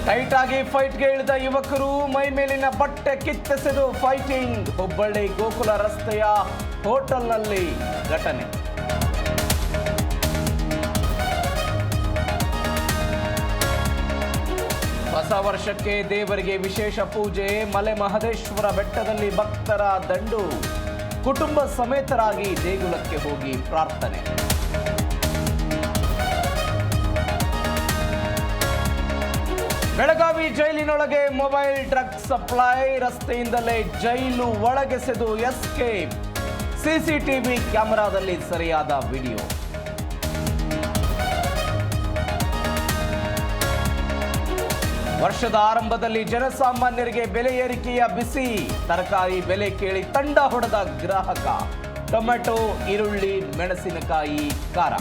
Tight ಆಗಿ ಫೈಟ್ಗೆ ಇಳಿದ ಯುವಕರು ಮೈ ಮೇಲಿನ ಬಟ್ಟೆ ಕಿತ್ತೆಸೆದು ಫೈಟಿಂಗ್. ಹುಬ್ಬಳ್ಳಿ ಗೋಕುಲ ರಸ್ತೆಯ ಹೋಟೆಲ್ನಲ್ಲಿ ಘಟನೆ. ಹೊಸ ವರ್ಷಕ್ಕೆ ದೇವರಿಗೆ ವಿಶೇಷ ಪೂಜೆ. ಮಲೆ ಮಹದೇಶ್ವರ ಬೆಟ್ಟದಲ್ಲಿ ಭಕ್ತರ ದಂಡು. ಕುಟುಂಬ ಸಮೇತರಾಗಿ ದೇಗುಲಕ್ಕೆ ಹೋಗಿ ಪ್ರಾರ್ಥನೆ. ಬೆಳಗಾವಿ ಜೈಲಿನೊಳಗೆ ಮೊಬೈಲ್ ಡ್ರಗ್ಸ್ ಸಪ್ಲೈ. ರಸ್ತೆಯಿಂದಲೇ ಜೈಲು ಒಳಗೆಸೆದು ಎಸ್ಕೇಪ್. ಸಿಸಿಟಿವಿ ಕ್ಯಾಮೆರಾದಲ್ಲಿ ಸರಿಯಾದ ವಿಡಿಯೋ. ವರ್ಷದ ಆರಂಭದಲ್ಲಿ ಜನಸಾಮಾನ್ಯರಿಗೆ ಬೆಲೆ ಏರಿಕೆಯ ಬಿಸಿ. ತರಕಾರಿ ಬೆಲೆ ಕೇಳಿ ತಂಡ ಹೊಡೆದ ಗ್ರಾಹಕ. ಟೊಮೆಟೊ, ಈರುಳ್ಳಿ, ಮೆಣಸಿನಕಾಯಿ, ಖಾರ.